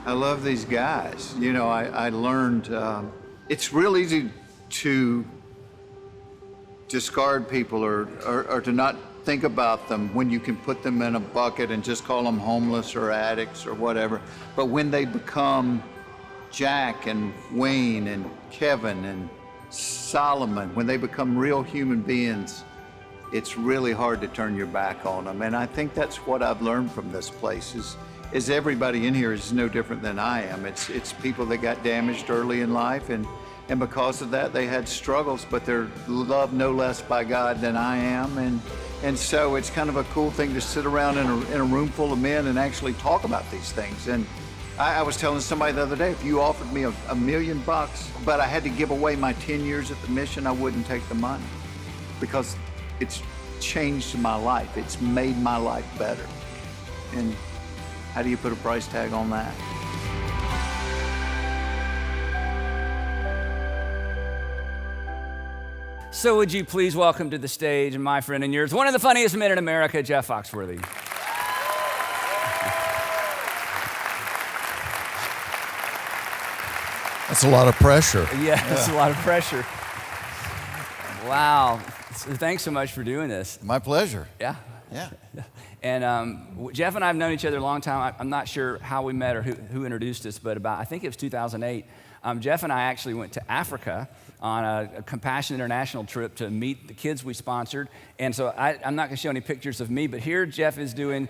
I love these guys. You know, I learned it's real easy to discard people or to not think about them when you can put them in a bucket and just call them homeless or addicts or whatever. But when they become Jack and Wayne and Kevin and Solomon, when they become real human beings, it's really hard to turn your back on them. And I think that's what I've learned from this place is everybody in here is no different than I am. It's people that got damaged early in life, and because of that they had struggles, but they're loved no less by God than I am. And so it's kind of a cool thing to sit around in a room full of men and actually talk about these things. And I was telling somebody the other day, if you offered me $1 million, but I had to give away my 10 years at the mission, I wouldn't take the money, because it's changed my life. It's made my life better. And how do you put a price tag on that? So would you please welcome to the stage, my friend and yours, one of the funniest men in America, Jeff Foxworthy. That's a lot of pressure. Yeah, that's a lot of pressure. Wow. So thanks so much for doing this. My pleasure. Yeah. Yeah. And Jeff and I have known each other a long time. I'm not sure how we met or who introduced us, but I think it was 2008. Jeff and I actually went to Africa on a Compassion International trip to meet the kids we sponsored. And so I'm not going to show any pictures of me, but here Jeff is doing,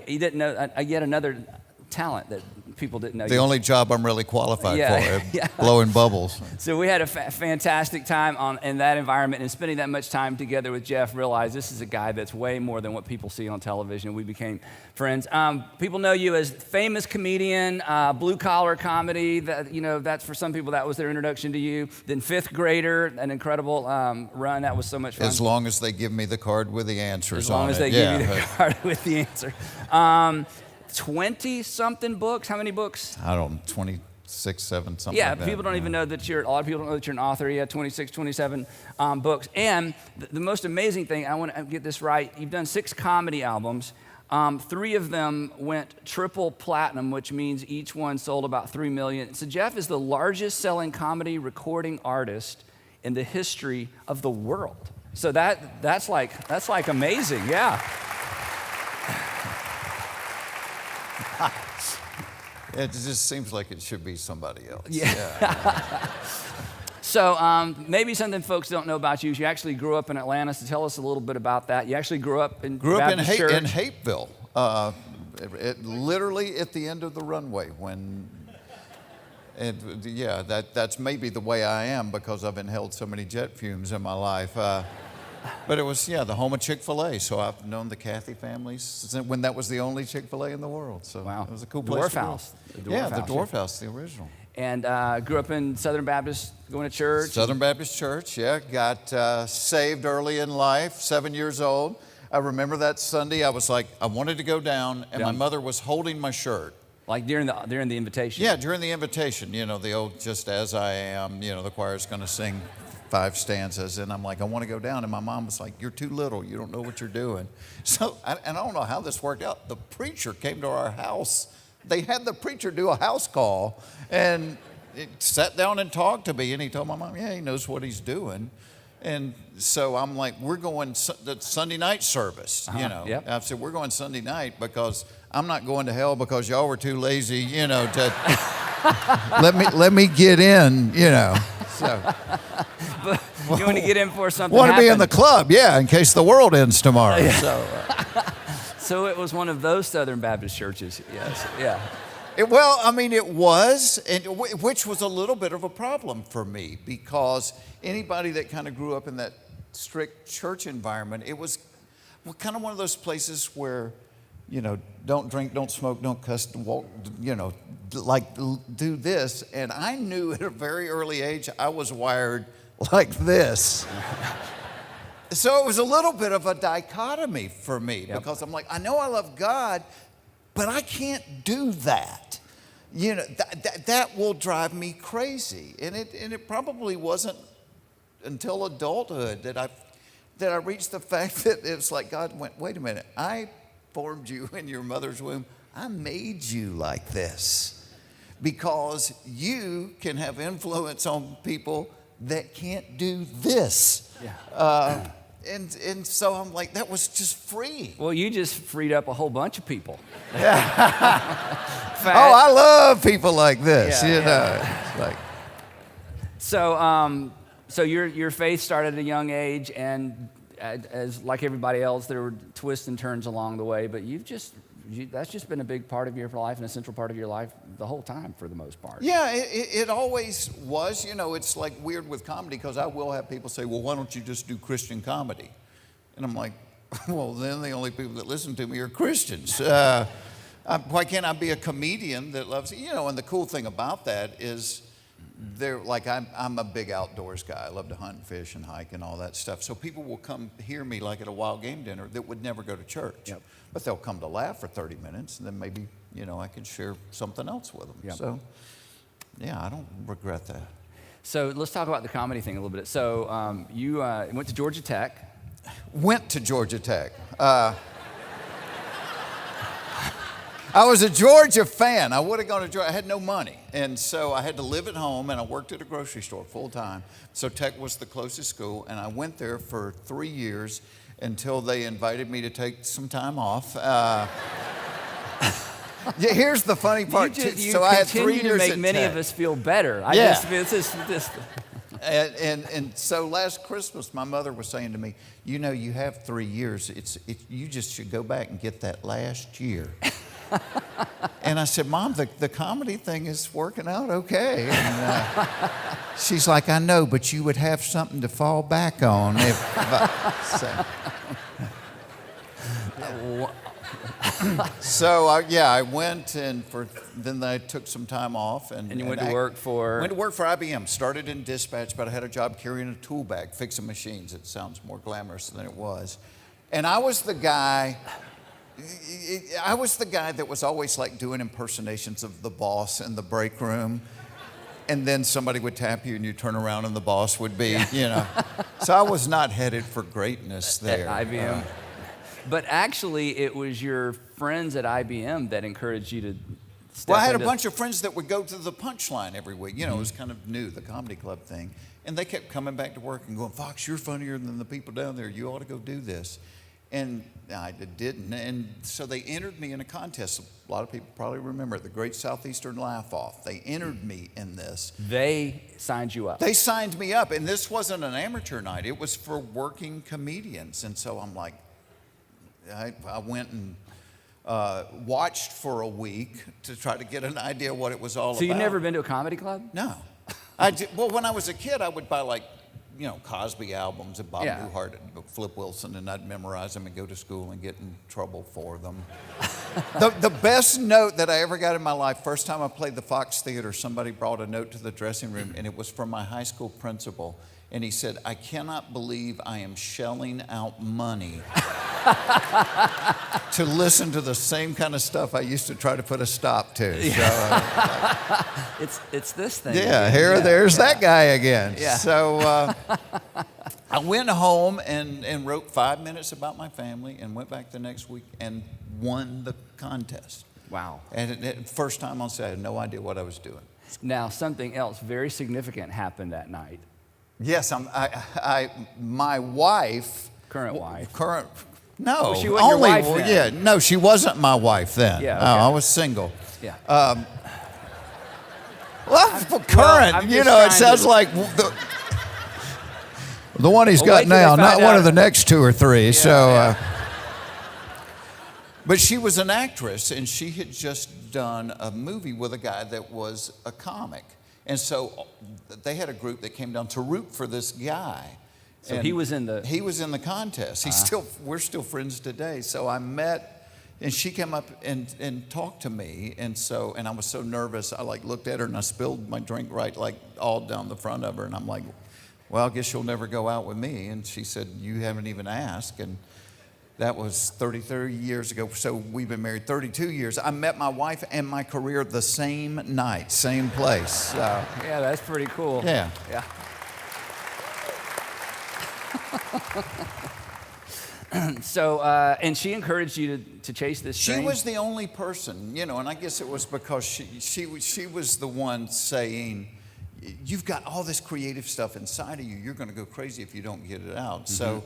he didn't know, yet another talent that people didn't know. The only job I'm really qualified for, blowing bubbles. So we had a fantastic time in that environment, and spending that much time together with Jeff, realized this is a guy that's way more than what people see on television. We became friends. People know you as famous comedian, blue collar comedy. That's for some people, that was their introduction to you. Then fifth grader, an incredible run. That was so much fun. As long as they give me the card with the answers on it. As long as they give you the card with the answer. 20-something books. How many books? I don't know, 26, 7, something yeah, like that. People don't even know that a lot of people don't know that you're an author. You have 26, 27 books. And the most amazing thing, I want to get this right, you've done 6 comedy albums. 3 of them went triple platinum, which means each one sold about 3 million. So Jeff is the largest selling comedy recording artist in the history of the world. So that's like amazing, yeah. It just seems like it should be somebody else. Yeah. So maybe something folks don't know about you is you actually grew up in Atlanta. So tell us a little bit about that. You actually grew up in Baptist Church. In Hapeville, literally at the end of the runway. That's maybe the way I am, because I've inhaled so many jet fumes in my life. But it was, the home of Chick-fil-A. So I've known the Cathy families when that was the only Chick-fil-A in the world. So wow. It was a cool place to grow. The Dwarf House, the original. And grew up in Southern Baptist, going to church? Southern Baptist Church, yeah. Got saved early in life, 7 years old. I remember that Sunday, I was like, I wanted to go down, and my mother was holding my shirt. Like during the invitation? Yeah, during the invitation. The old "Just As I Am," the choir's going to sing 5 stanzas, and I'm like, I want to go down, and my mom was like, you're too little, you don't know what you're doing. So, I don't know how this worked out. The preacher came to our house. They had the preacher do a house call, and he sat down and talked to me, and he told my mom, he knows what he's doing. And so I'm like, we're going the Sunday night service, Yep. I said, we're going Sunday night because I'm not going to hell because y'all were too lazy, to let me get in, So. But you want to get in for something Want to be in the club, in case the world ends tomorrow. Yeah. So it was one of those Southern Baptist churches, yes, yeah. It was, which was a little bit of a problem for me, because anybody that kind of grew up in that strict church environment, it was kind of one of those places where, don't drink, don't smoke, don't cuss, walk, do this. And I knew at a very early age I was wired like this. So it was a little bit of a dichotomy for me, because I'm like, I know I love God, but I can't do that. That will drive me crazy. And it probably wasn't until adulthood that I reached the fact that it was like God went, wait a minute, I formed you in your mother's womb. I made you like this. because you can have influence on people that can't do this. Yeah. And so I'm like, that was just free. Well, you just freed up a whole bunch of people. Oh, I love people like this, Yeah, you yeah. know. It's like, So your faith started at a young age, and as like everybody else, there were twists and turns along the way. But that's just been a big part of your life and a central part of your life the whole time, for the most part. yeah, it always was. You know, it's like weird with comedy because I will have people say, well, why don't you just do Christian comedy? And I'm like, well, then the only people that listen to me are Christians. Why can't I be a comedian that loves, you know, and the cool thing about that is I'm a big outdoors guy. I love to hunt and fish and hike and all that stuff. So people will come hear me like at a wild game dinner that would never go to church. Yep. But they'll come to laugh for 30 minutes and then maybe, you know, I can share something else with them. Yep. So, yeah, I don't regret that. So let's talk about the comedy thing a little bit. So you went to Georgia Tech. Went to Georgia Tech. I was a Georgia fan. I would have gone to Georgia. I had no money. And so I had to live at home, and I worked at a grocery store full time. So Tech was the closest school, and I went there for 3 years until they invited me to take some time off. Yeah, here's the funny part. You I had 3 continue years to make at many Tech. of us feel better. This. And so last Christmas, my mother was saying to me, you know, you have 3 years. You just should go back and get that last year. And I said, Mom, the comedy thing is working out okay. And she's like, I know, but you would have something to fall back on if. So I went, and then I took some time off, And you went to work for? Went to work for IBM. Started in dispatch, but I had a job carrying a tool bag, fixing machines. It sounds more glamorous than it was. And I was the guy that was always like doing impersonations of the boss in the break room. And then somebody would tap you and you turn around and the boss would be, you know. So I was not headed for greatness there. At IBM. But actually, it was your friends at IBM that encouraged you to step Well, I had a into- bunch of friends that would go to the Punchline every week. You know, it was kind of new, the comedy club thing. And they kept coming back to work and going, Fox, you're funnier than the people down there. You ought to go do this. And I didn't. And so they entered me in a contest. A lot of people probably remember it, the Great Southeastern Laugh-Off. They entered me in this. They signed you up. They signed me up. And this wasn't an amateur night. It was for working comedians. And so I'm like, I went and watched for a week to try to get an idea what it was all about. So you've never been to a comedy club? No. Well, when I was a kid, I would buy like, you know, Cosby albums and Bob Newhart and Flip Wilson, and I'd memorize them and go to school and get in trouble for them. The best note that I ever got in my life, first time I played the Fox Theater, somebody brought a note to the dressing room, and it was from my high school principal. And he said, I cannot believe I am shelling out money to listen to the same kind of stuff I used to try to put a stop to. So, It's this thing. yeah, again. there's that guy again. Yeah. So I went home and wrote 5 minutes about my family and went back the next week and won the contest. Wow. And first time on set, I had no idea what I was doing. Now, something else very significant happened that night. Yes, my wife. Current wife. No, Well, she wasn't your wife well, then. yeah, no, she wasn't my wife then. Yeah, No, okay. I was single. Yeah. Current, I'm you just know, it trying sounds to- like the one he's Well, got wait till they now, not find one out. of the next two or three. Yeah. But she was an actress, and she had just done a movie with a guy that was a comic. And so they had a group that came down to root for this guy. So And he was in the... He was in the contest. We're still friends today. So I met, and she came up and talked to me. And I was so nervous, I like looked at her and I spilled my drink right like all down the front of her. And I'm like, well, I guess you'll never go out with me. And she said, you haven't even asked. And that was 30 years ago. So we've been married 32 years. I met my wife and my career the same night, same place. Yeah, that's pretty cool. Yeah. Yeah. And she encouraged you to chase this She dream? was the only person, you know, and I guess it was because she was the one saying, you've got all this creative stuff inside of you. You're going to go crazy if you don't get it out. Mm-hmm. So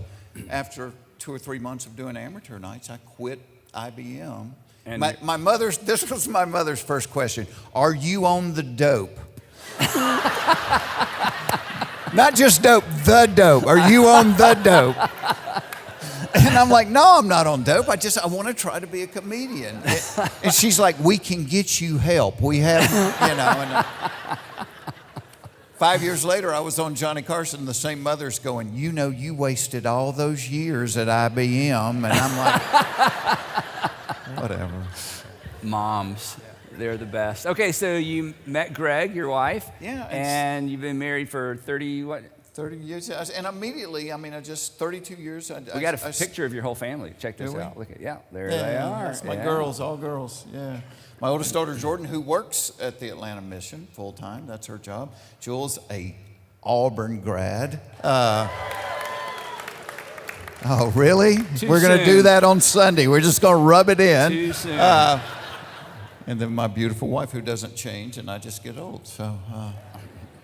after 2 or 3 months of doing amateur nights, I quit IBM. And this was my mother's first question. Are you on the dope? Not just dope, the dope. Are you on the dope? And I'm like, no, I'm not on dope. I want to try to be a comedian. And she's like, we can get you help. We have, you know. And 5 years later, I was on Johnny Carson. The same mother's going, you know, you wasted all those years at IBM. And I'm like, whatever. Moms. They're the best. Okay, so you met Greg, your wife. Yeah. And you've been married for 30 what? 30 years. And immediately, 32 years. We got a picture of your whole family. Check this out. Look at, there they are. That's my girls, all girls, yeah. My oldest daughter, Jordan, who works at the Atlanta Mission full-time. That's her job. Jules, a Auburn grad. Oh, really? We're going to do that on Sunday. We're just going to rub it in. Too soon. And then my beautiful wife, who doesn't change, and I just get old. So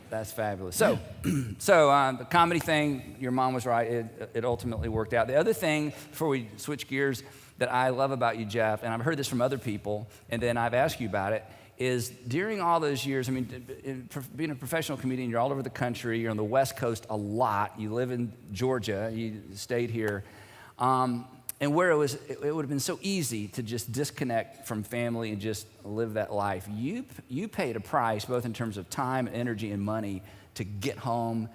that's fabulous. So, the comedy thing, your mom was right. It ultimately worked out. The other thing, before we switch gears, that I love about you, Jeff, and I've heard this from other people, and then I've asked you about it, is during all those years, being a professional comedian, you're all over the country, you're on the West Coast a lot, you live in Georgia, you stayed here, and where it would have been so easy to just disconnect from family and just live that life. You paid a price, both in terms of time, energy, and money, to get home,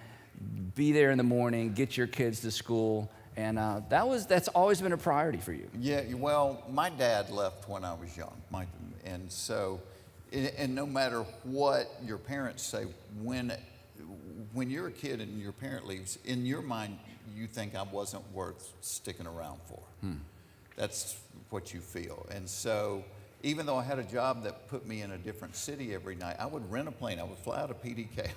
be there in the morning, get your kids to school, and that's always been a priority for you. Yeah, well, my dad left when I was young, and so, and no matter what your parents say, when you're a kid and your parent leaves, in your mind, you think I wasn't worth sticking around for. That's what you feel. And so even though I had a job that put me in a different city every night, I would rent a plane. I would fly out of PDK.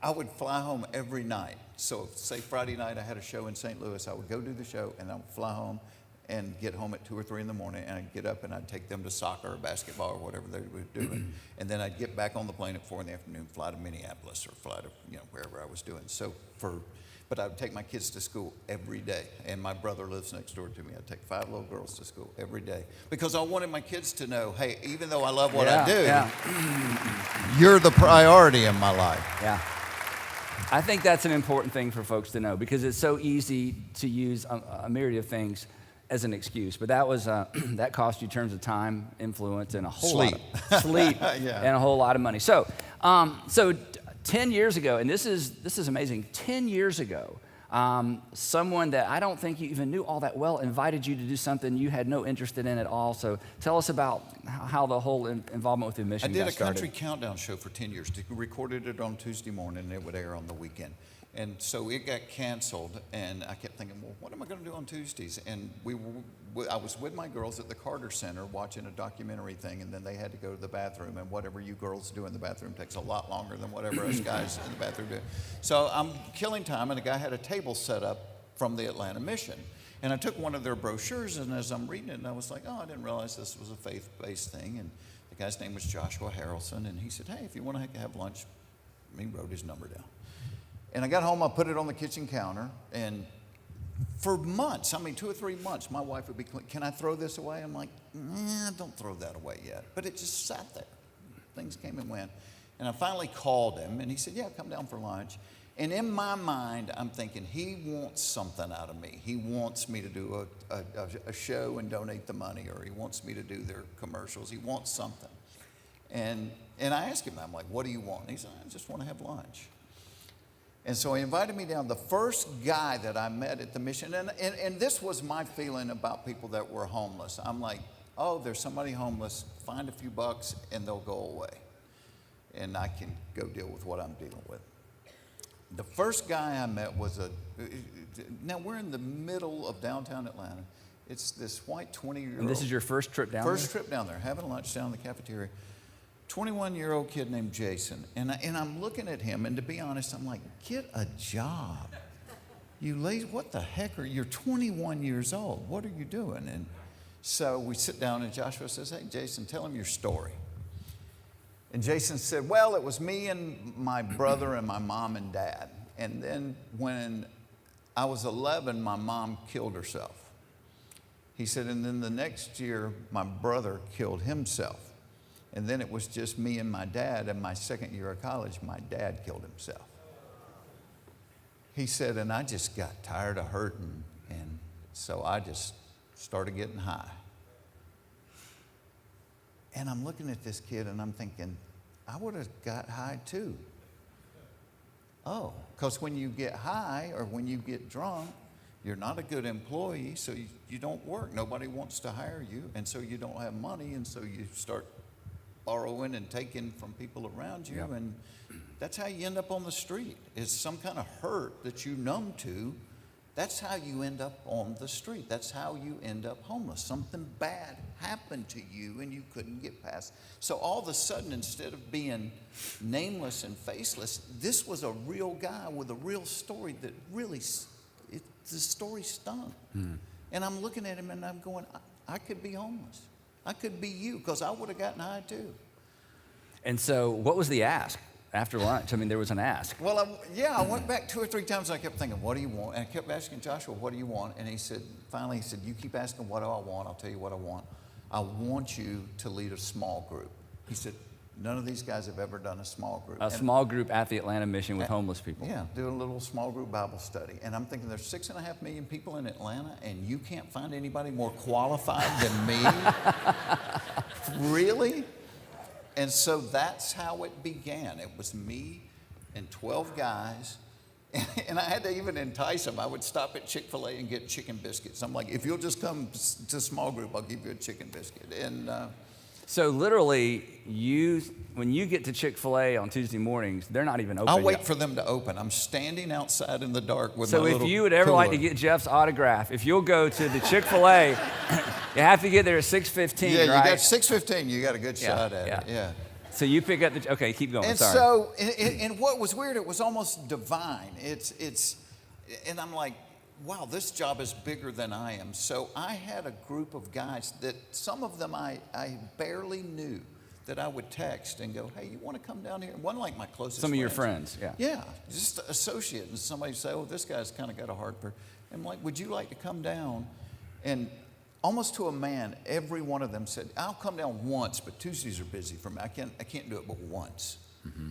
I would fly home every night. So say Friday night I had a show in St. Louis, I would go do the show and I would fly home and get home at 2 or 3 in the morning, and I'd get up and I'd take them to soccer or basketball or whatever they were doing. And then I'd get back on the plane at 4 in the afternoon, fly to Minneapolis or fly to, wherever I was doing. But I would take my kids to school every day. And my brother lives next door to me. I'd take 5 little girls to school every day because I wanted my kids to know, hey, even though I love what I do, you're the priority in my life. Yeah. I think that's an important thing for folks to know because it's so easy to use a myriad of things as an excuse, but that was that cost you in terms of time, influence, and a whole lot of sleep and a whole lot of money. So 10 years ago, and this is amazing. 10 years ago, someone that I don't think you even knew all that well invited you to do something you had no interest in at all. So tell us about how the whole involvement with the mission got started. I did a country countdown show for 10 years. Recorded it on Tuesday morning, and it would air on the weekend. And so it got canceled, and I kept thinking, well, what am I going to do on Tuesdays? And I was with my girls at the Carter Center watching a documentary thing, and then they had to go to the bathroom, and whatever you girls do in the bathroom takes a lot longer than whatever us guys in the bathroom do. So I'm killing time, and the guy had a table set up from the Atlanta Mission. And I took one of their brochures, and as I'm reading it, and I was like, oh, I didn't realize this was a faith-based thing. And the guy's name was Joshua Harrelson, and he said, hey, if you want to have lunch, he wrote his number down. And I got home, I put it on the kitchen counter, and for months, 2 or 3 months, my wife would be, can I throw this away? I'm like, nah, don't throw that away yet. But it just sat there. Things came and went. And I finally called him, and he said, yeah, come down for lunch. And in my mind, I'm thinking, he wants something out of me. He wants me to do a show and donate the money, or he wants me to do their commercials. He wants something. And I asked him, I'm like, what do you want? And he said, I just want to have lunch. And so he invited me down. The first guy that I met at the mission, and this was my feeling about people that were homeless. I'm like, oh, there's somebody homeless, find a few bucks, and they'll go away. And I can go deal with what I'm dealing with. The first guy I met was now we're in the middle of downtown Atlanta. It's this white 20-year-old. And this is your first trip down there? First trip down there, having lunch down in the cafeteria. 21-year-old kid named Jason. And I'm looking at him, and to be honest, I'm like, get a job. you lazy, what the heck you're 21 years old. What are you doing? And so we sit down and Joshua says, hey, Jason, tell him your story. And Jason said, well, it was me and my brother and my mom and dad. And then when I was 11, my mom killed herself. He said, and then the next year, my brother killed himself. And then it was just me and my dad. And my second year of college, my dad killed himself. He said, and I just got tired of hurting. And so I just started getting high. And I'm looking at this kid and I'm thinking, I would have got high too. Oh, because when you get high or when you get drunk, you're not a good employee, so you don't work. Nobody wants to hire you, and so you don't have money, and so you start borrowing and taking from people around you, and that's how you end up on the street. It's some kind of hurt that you numb to. That's how you end up on the street. That's how you end up homeless. Something bad happened to you and you couldn't get past. So all of a sudden, instead of being nameless and faceless, this was a real guy with a real story that really, the story stung. And I'm looking at him and I'm going, I could be homeless. I could be you, because I would have gotten high too. And so what was the ask? After lunch, I mean, there was an ask. Well, I went back 2 or 3 times and I kept thinking, what do you want? And I kept asking Joshua, what do you want? And he said, finally, he said, you keep asking, what do I want? I'll tell you what I want. I want you to lead a small group. He said, none of these guys have ever done a small group. Small group at the Atlanta Mission with homeless people. Yeah, do a little small group Bible study. And I'm thinking, there's 6.5 million people in Atlanta and you can't find anybody more qualified than me? Really? And so that's how it began. It was me and 12 guys. And I had to even entice them. I would stop at Chick-fil-A and get chicken biscuits. I'm like, if you'll just come to small group, I'll give you a chicken biscuit. And so literally, when you get to Chick-fil-A on Tuesday mornings, they're not even open I'll wait yet. for them to open. I'm standing outside in the dark with my little So if you would ever like to cooler. get Jeff's autograph, if you'll go to the Chick-fil-A, you have to get there at 6:15, yeah, right? you got 6:15. You got a good shot at it. Yeah. So you pick up the, okay, keep going, And sorry. so, and what was weird, it was almost divine. And I'm like, wow, this job is bigger than I am. So I had a group of guys that some of them I barely knew, that I would text and go, hey, you want to come down here? One like my closest Some of your friends, yeah. Yeah, just associate. And somebody say, oh, this guy's kind of got a hard person. I'm like, would you like to come down? And almost to a man, every one of them said, I'll come down once, but Tuesdays are busy for me. I can't do it but once. Mm-hmm.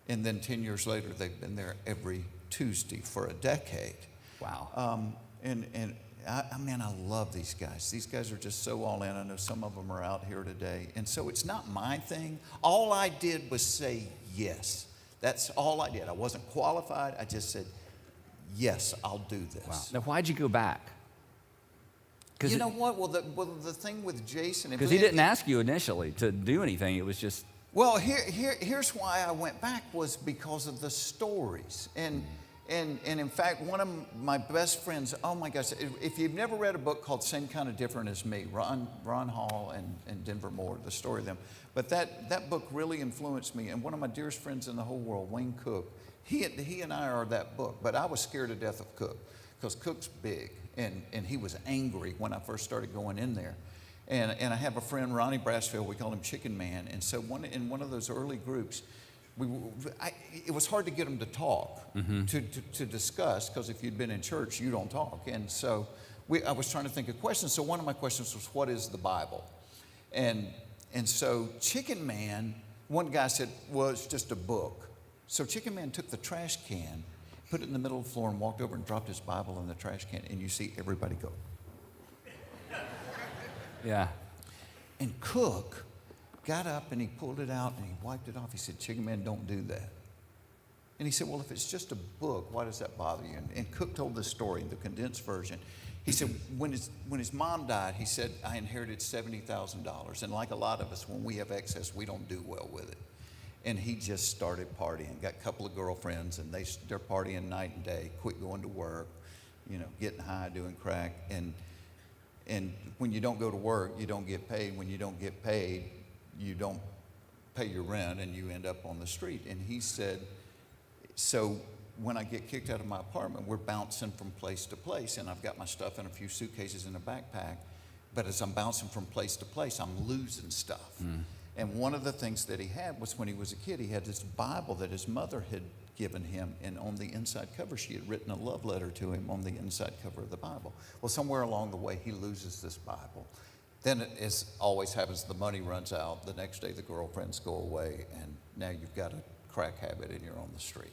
And then 10 years later, they've been there every Tuesday for a decade. Wow. I love these guys. These guys are just so all in. I know some of them are out here today. And so it's not my thing. All I did was say yes. That's all I did. I wasn't qualified. I just said, yes, I'll do this. Wow. Now, why'd you go back? You know what? Well, the thing with Jason... Because he didn't ask you initially to do anything. It was just... Well, here's why I went back, was because of the stories. And in fact, one of my best friends, oh my gosh, if you've never read a book called Same Kind of Different as Me, Ron Hall and Denver Moore, the story of them. But that book really influenced me. And one of my dearest friends in the whole world, Wayne Cook, he and I are that book. But I was scared to death of Cook, because Cook's big. And he was angry when I first started going in there. And I have a friend, Ronnie Brassfield, we call him Chicken Man. And so in one of those early groups, it was hard to get them to talk, to discuss, because if you'd been in church, you don't talk. And so I was trying to think of questions. So one of my questions was, what is the Bible? And so Chicken Man, one guy said, well, it's just a book. So Chicken Man took the trash can, put it in the middle of the floor, and walked over and dropped his Bible in the trash can, and you see everybody go. Yeah. And Cook got up and he pulled it out and he wiped it off. He said, Chicken Man, don't do that. And he said, well, if it's just a book, why does that bother you? And Cook told this story in the condensed version. He said, when his mom died, he said, I inherited $70,000. And like a lot of us, when we have excess, we don't do well with it. And he just started partying, got a couple of girlfriends, and they're partying night and day, quit going to work, getting high, doing crack. And when you don't go to work, you don't get paid. When you don't get paid, you don't pay your rent, and you end up on the street. And he said, so when I get kicked out of my apartment, we're bouncing from place to place, and I've got my stuff in a few suitcases in a backpack. But as I'm bouncing from place to place, I'm losing stuff. And one of the things that he had was when he was a kid, he had this Bible that his mother had given him, and on the inside cover, she had written a love letter to him on the inside cover of the Bible. Well, somewhere along the way, he loses this Bible. Then, as always happens, the money runs out. The next day, the girlfriends go away, and now you've got a crack habit and you're on the street.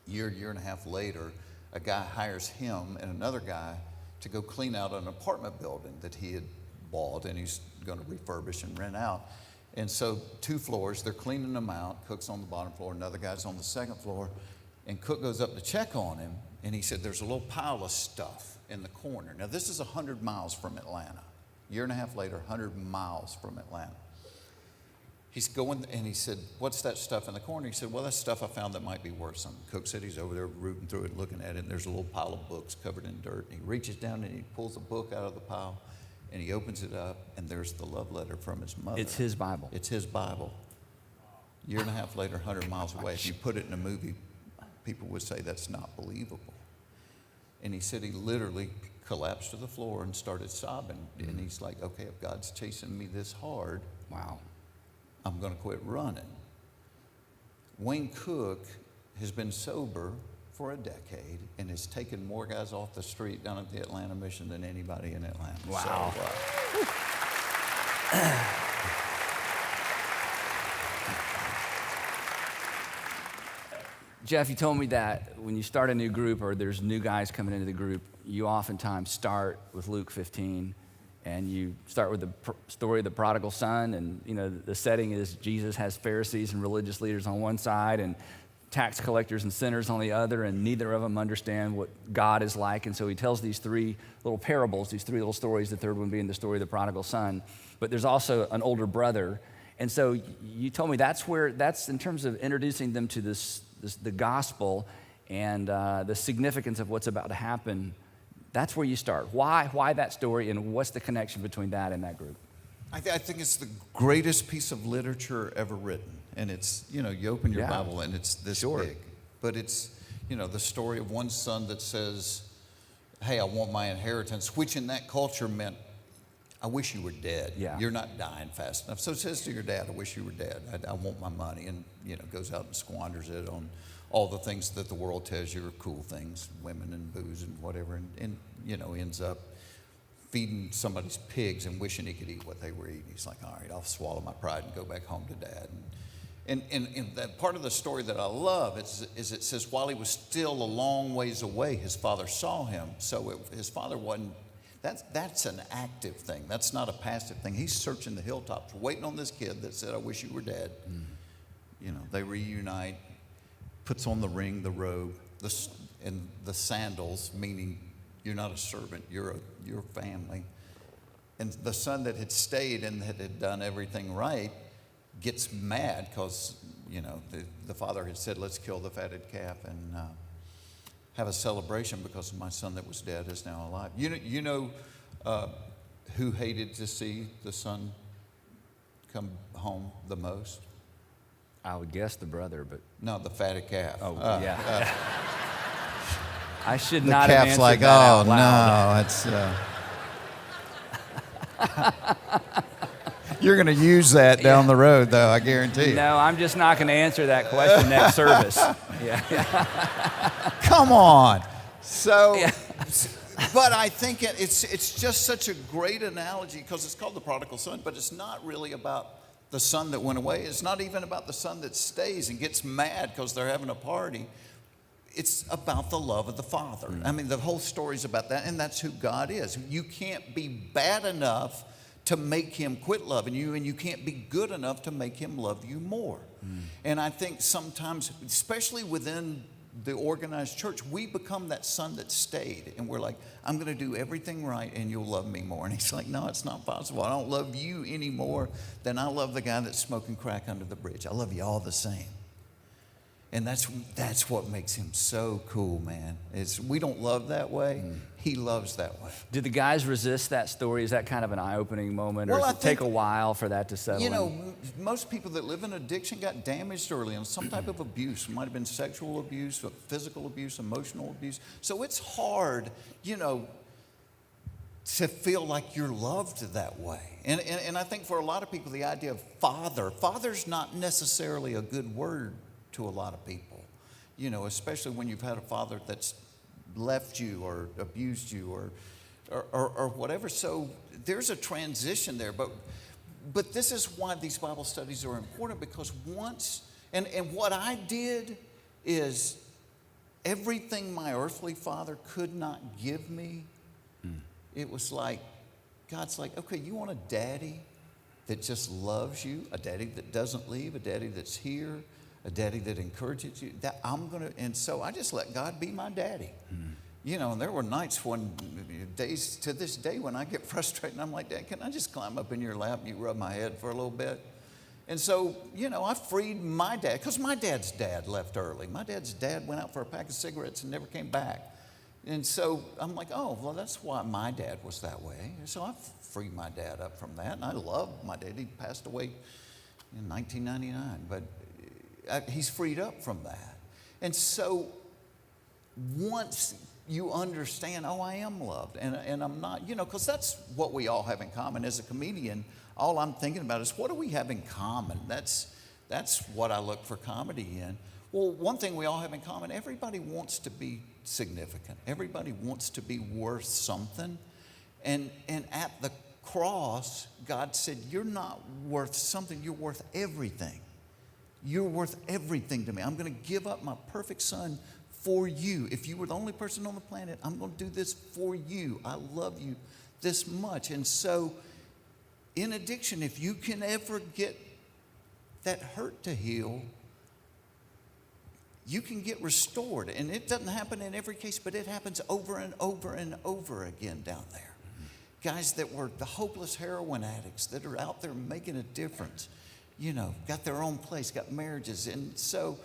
Year and a half later, a guy hires him and another guy to go clean out an apartment building that he had bought, and he's going to refurbish and rent out. And so 2 floors, they're cleaning them out. Cook's on the bottom floor, another guy's on the second floor. And Cook goes up to check on him, and he said, there's a little pile of stuff in the corner. Now, this is 100 miles from Atlanta. Year and a half later, 100 miles from Atlanta. He's going, and he said, what's that stuff in the corner? He said, well, that's stuff I found that might be worth something. Cook said he's over there rooting through it, looking at it, and there's a little pile of books covered in dirt. And he reaches down and he pulls a book out of the pile, and he opens it up, and there's the love letter from his mother. It's his Bible. It's his Bible. Year and a half later, 100 miles away. If you put it in a movie, people would say that's not believable. And he said he literally collapsed to the floor and started sobbing. And he's like, okay, if God's chasing me this hard, Wow. I'm going to quit running. Wayne Cook has been sober for a decade and has taken more guys off the street down at the Atlanta Mission than anybody in Atlanta. Wow. Jeff, you told me that when you start a new group or there's new guys coming into the group, you oftentimes start with Luke 15. And you start with the story of the prodigal son, and you know the setting is Jesus has Pharisees and religious leaders on one side and tax collectors and sinners on the other, and neither of them understand what God is like. And so he tells these 3 little parables, these 3 little stories, the third one being the story of the prodigal son. But there's also an older brother. And so you told me that's in terms of introducing them to the gospel and the significance of what's about to happen. That's where you start. Why that story, and what's the connection between that and that group? I think it's the greatest piece of literature ever written. And it's, you open your Bible and it's this big. But it's, the story of one son that says, hey, I want my inheritance, which in that culture meant, I wish you were dead. Yeah. You're not dying fast enough. So it says to your dad, I wish you were dead. I want my money. And, goes out and squanders it on all the things that the world tells you are cool things, women and booze and whatever, and ends up feeding somebody's pigs and wishing he could eat what they were eating. He's like, all right, I'll swallow my pride and go back home to dad. And that part of the story that I love is it says while he was still a long ways away, his father saw him. So his father wasn't, that's an active thing. That's not a passive thing. He's searching the hilltops, waiting on this kid that said, I wish you were dead. They reunite. Puts on the ring, the robe, and the sandals, meaning you're not a servant, you're family. And the son that had stayed and that had done everything right gets mad because, the father had said, let's kill the fatted calf and have a celebration because my son that was dead is now alive. Who hated to see the son come home the most? I would guess the brother, but... No, the fatted calf. Oh, yeah. I should not have answered like, that out loud. No, it's... You're going to use that down the road, though, I guarantee you. No, I'm just not going to answer that question next service. Come on. So, but I think it's just such a great analogy because it's called the prodigal son, but it's not really about the son that went away. It's not even about the son that stays and gets mad because they're having a party. It's about the love of the Father. I mean, the whole story's about that, and that's who God is. You can't be bad enough to make him quit loving you, and you can't be good enough to make him love you more. And I think sometimes, especially within the organized church, we become that son that stayed, and we're like, I'm going to do everything right and you'll love me more. And he's like, no, it's not possible. I don't love you any more than I love the guy that's smoking crack under the bridge. I love you all the same. And that's what makes him so cool, man. We don't love that way. He loves that way. Did the guys resist that story? Is that kind of an eye-opening moment, or Well, does I it take think, a while for that to settle You know, in? most people that live in addiction got damaged early on some type of abuse. It might have been sexual abuse, physical abuse, emotional abuse. So it's hard, you know, to feel like you're loved that way. And I think for a lot of people, the idea of father's not necessarily a good word to a lot of people, you know, especially when you've had a father that's left you or abused you or whatever. So there's a transition there. But this is why these Bible studies are important, because once, and what I did is everything my earthly father could not give me, it was like, God's like, okay, you want a daddy that just loves you, a daddy that doesn't leave, a daddy that's here, a daddy that encourages you. That and so I just let God be my daddy. You know, and there were nights days to this day when I get frustrated and I'm like, Dad, can I just climb up in your lap and you rub my head for a little bit? And so, you know, I freed my dad, because my dad's dad left early. My dad's dad went out for a pack of cigarettes and never came back. And so I'm like, oh, well, that's why my dad was that way. So I freed my dad up from that, and I love my dad. He passed away in 1999, but he's freed up from that. And so once you understand, oh, I am loved, and I'm not, you know, because that's what we all have in common. As a comedian, all I'm thinking about is, what do we have in common? That's what I look for comedy in. Well, one thing we all have in common, everybody wants to be significant. Everybody wants to be worth something. And at the cross, God said, you're not worth something, you're worth everything. You're worth everything to me. I'm going to give up my perfect son for you. If you were the only person on the planet, I'm going to do this for you. I love you this much. And so in addiction, if you can ever get that hurt to heal, you can get restored. And it doesn't happen in every case, but it happens over and over and over again down there. Guys that were the hopeless heroin addicts that are out there making a difference, you know, got their own place, got marriages. And so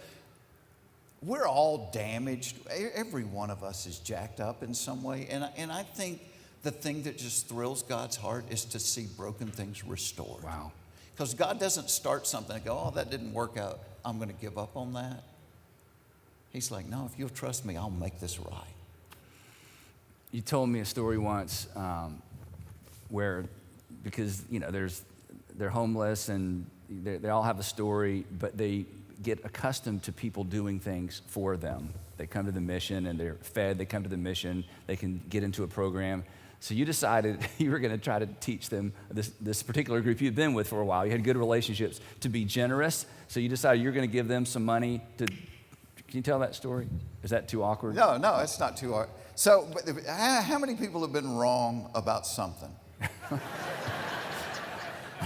we're all damaged. Every one of us is jacked up in some way. And I think the thing that just thrills God's heart is to see broken things restored. Wow. Because God doesn't start something and go, oh, that didn't work out, I'm going to give up on that. He's like, no, if you'll trust me, I'll make this right. You told me a story once where, because, you know, they're homeless and they all have a story, but they get accustomed to people doing things for them. They come to the mission and they're fed. They come to the mission. They can get into a program. So you decided you were going to try to teach them, this particular group you'd been with for a while. You had good relationships, to be generous. So you decided you're going to give them some money to. Can you tell that story? Is that too awkward? No, it's not too awkward. So how many people have been wrong about something?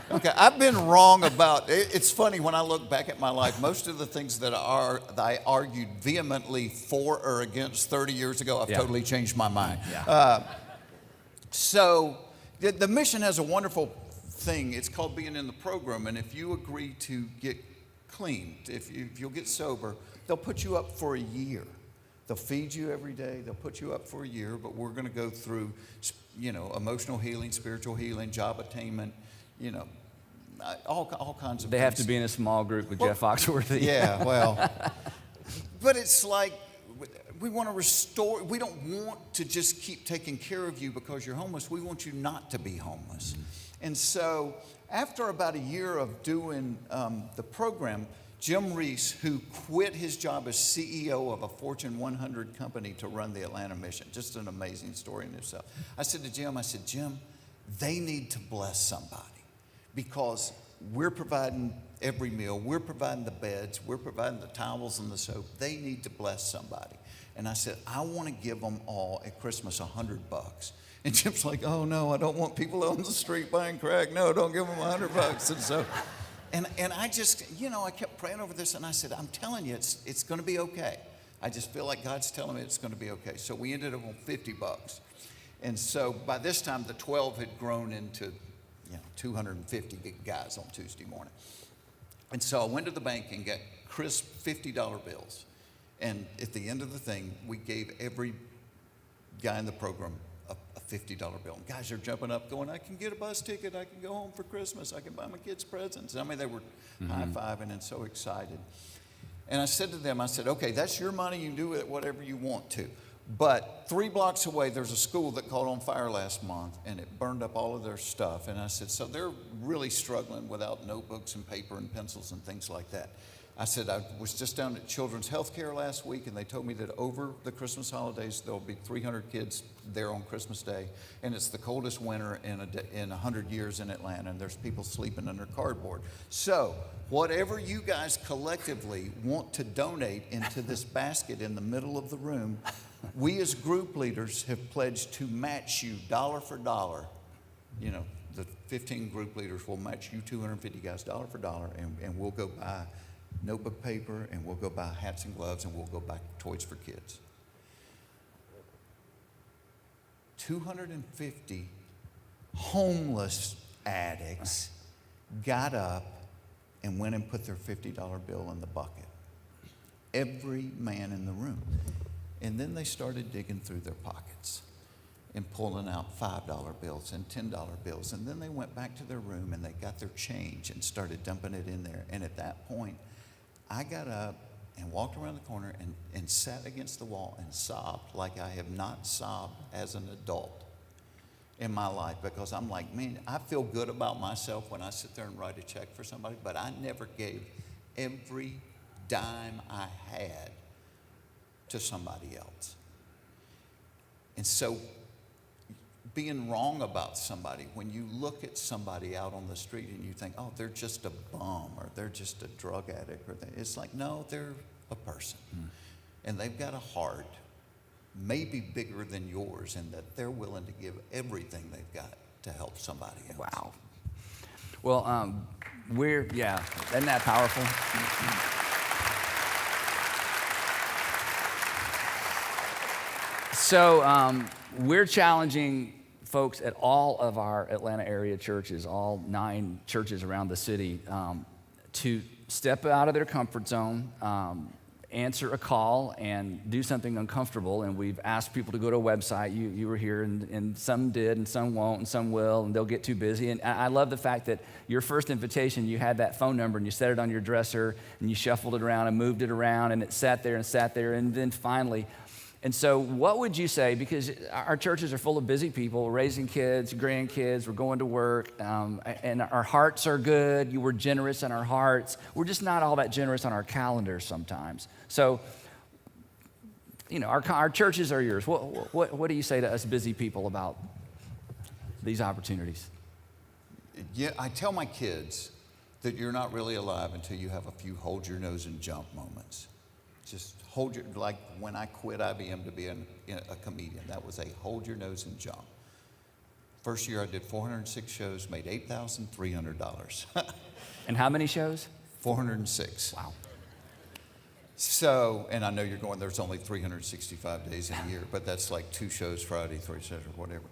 Okay, I've been wrong about, it's funny when I look back at my life, most of the things that I argued vehemently for or against 30 years ago, I've totally changed my mind. Yeah. So the mission has a wonderful thing. It's called being in the program. And if you agree to get clean, if you'll get sober, they'll put you up for a year. They'll feed you every day. They'll put you up for a year. But we're going to go through, you know, emotional healing, spiritual healing, job attainment, you know, all kinds of They things. have to be in a small group with Jeff Foxworthy. Yeah, well, but it's like we want to restore. We don't want to just keep taking care of you because you're homeless. We want you not to be homeless. And so after about a year of doing the program, Jim Reese, who quit his job as CEO of a Fortune 100 company to run the Atlanta mission, just an amazing story in itself. I said to Jim, Jim, they need to bless somebody because we're providing every meal, we're providing the beds, we're providing the towels and the soap. They need to bless somebody. And I said, I want to give them all at Christmas $100. And Jim's like, oh no, I don't want people on the street buying crack. No, don't give them $100. And so, and I just, you know, I kept praying over this and I said, I'm telling you, it's going to be okay. I just feel like God's telling me it's going to be okay. So we ended up on $50. And so by this time, the 12 had grown into, 250 guys on Tuesday morning. And so I went to the bank and got crisp $50 bills. And at the end of the thing, we gave every guy in the program a $50 bill. And guys are jumping up going, I can get a bus ticket. I can go home for Christmas. I can buy my kids presents. I mean, they were high-fiving and so excited. And I said to them, I said, okay, that's your money. You can do it whatever you want to. But 3 blocks away, there's a school that caught on fire last month, and it burned up all of their stuff. And I said, so they're really struggling without notebooks and paper and pencils and things like that. I said, I was just down at Children's Healthcare last week, and they told me that over the Christmas holidays, there'll be 300 kids there on Christmas Day, and it's the coldest winter in 100 years in Atlanta, and there's people sleeping under cardboard. So whatever you guys collectively want to donate into this basket in the middle of the room, we as group leaders have pledged to match you dollar for dollar. You know, the 15 group leaders will match you 250 guys dollar for dollar, and we'll go buy notebook paper, and we'll go buy hats and gloves, and we'll go buy toys for kids. 250 homeless addicts got up and went and put their $50 bill in the bucket. Every man in the room. And then they started digging through their pockets and pulling out $5 bills and $10 bills. And then they went back to their room and they got their change and started dumping it in there. And at that point, I got up and walked around the corner and sat against the wall and sobbed like I have not sobbed as an adult in my life, because I'm like, man, I feel good about myself when I sit there and write a check for somebody, but I never gave every dime I had to somebody else. And so being wrong about somebody, when you look at somebody out on the street and you think, oh, they're just a bum, or they're just a drug addict, or it's like, no, they're a person. And they've got a heart maybe bigger than yours, and that they're willing to give everything they've got to help somebody else. Wow. Well, isn't that powerful? So we're challenging folks at all of our Atlanta area churches, all 9 churches around the city, to step out of their comfort zone, answer a call, and do something uncomfortable. And we've asked people to go to a website. You were here, and some did, and some won't, and some will, and they'll get too busy. And I love the fact that your first invitation, you had that phone number, and you set it on your dresser, and you shuffled it around and moved it around, and it sat there, and then finally. And so what would you say, because our churches are full of busy people, raising kids, grandkids, we're going to work, and our hearts are good. You were generous in our hearts. We're just not all that generous on our calendars sometimes. So, you know, our churches are yours. What do you say to us busy people about these opportunities? Yeah, I tell my kids that you're not really alive until you have a few hold your nose and jump moments. Just hold your, like when I quit IBM to be a comedian, that was a hold your nose and jump. First year I did 406 shows, made $8,300. And how many shows? 406. Wow. So, and I know you're going, there's only 365 days in a year, but that's like 2 shows Friday, 3 shows, or whatever.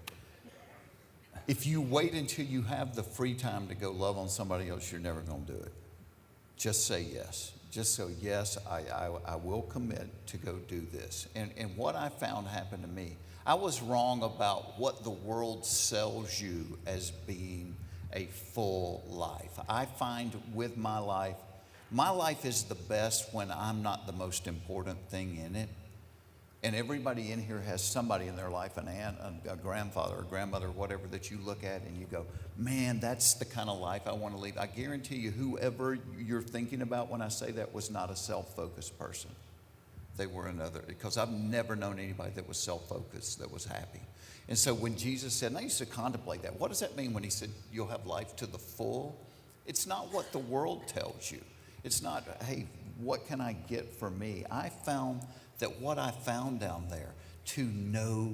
If you wait until you have the free time to go love on somebody else, you're never going to do it. Just say yes. Just so, yes, I will commit to go do this. And what I found happened to me, I was wrong about what the world sells you as being a full life. I find with my life is the best when I'm not the most important thing in it. And everybody in here has somebody in their life, an aunt, a grandfather, a grandmother, whatever, that you look at and you go, man, that's the kind of life I want to lead. I guarantee you, whoever you're thinking about when I say that was not a self-focused person. They were another, because I've never known anybody that was self-focused, that was happy. And so when Jesus said, and I used to contemplate that, what does that mean when he said, you'll have life to the full? It's not what the world tells you. It's not, hey, what can I get for me? I found that what I found down there, to know,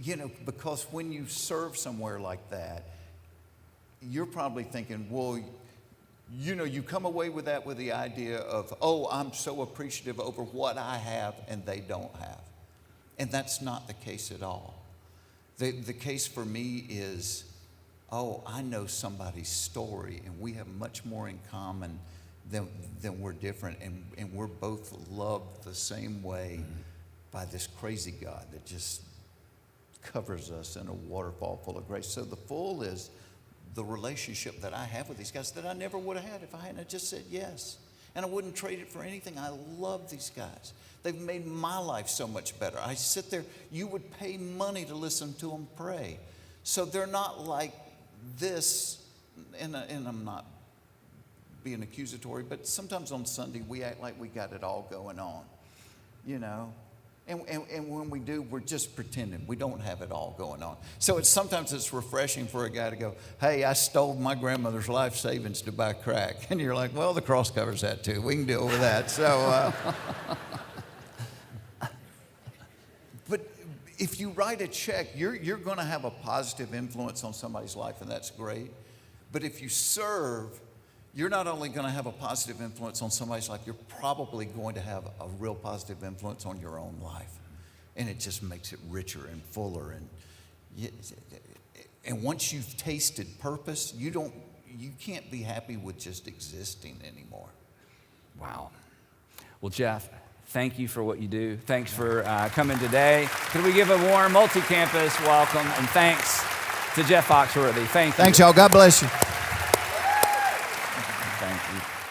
you know, because when you serve somewhere like that, you're probably thinking, well, you know, you come away with that with the idea of, oh, I'm so appreciative over what I have and they don't have. And that's not the case at all. The case for me is, oh, I know somebody's story and we have much more in common then we're different, and we're both loved the same way by this crazy God that just covers us in a waterfall full of grace. So the full is the relationship that I have with these guys that I never would have had if I hadn't just said yes. And I wouldn't trade it for anything. I love these guys. They've made my life so much better. I sit there, you would pay money to listen to them pray. So they're not like this, and I'm not being accusatory, but sometimes on Sunday we act like we got it all going on, you know. And when we do, we're just pretending. We don't have it all going on. So sometimes it's refreshing for a guy to go, hey, I stole my grandmother's life savings to buy crack. And you're like, well, the cross covers that too. We can deal with that. So, but if you write a check, you're going to have a positive influence on somebody's life, and that's great. But if you serve, you're not only going to have a positive influence on somebody's life, you're probably going to have a real positive influence on your own life. And it just makes it richer and fuller. And once you've tasted purpose, you can't be happy with just existing anymore. Wow. Well, Jeff, thank you for what you do. Thanks for coming today. Could we give a warm multi-campus welcome and thanks to Jeff Foxworthy. Thanks, y'all. God bless you. Thank you.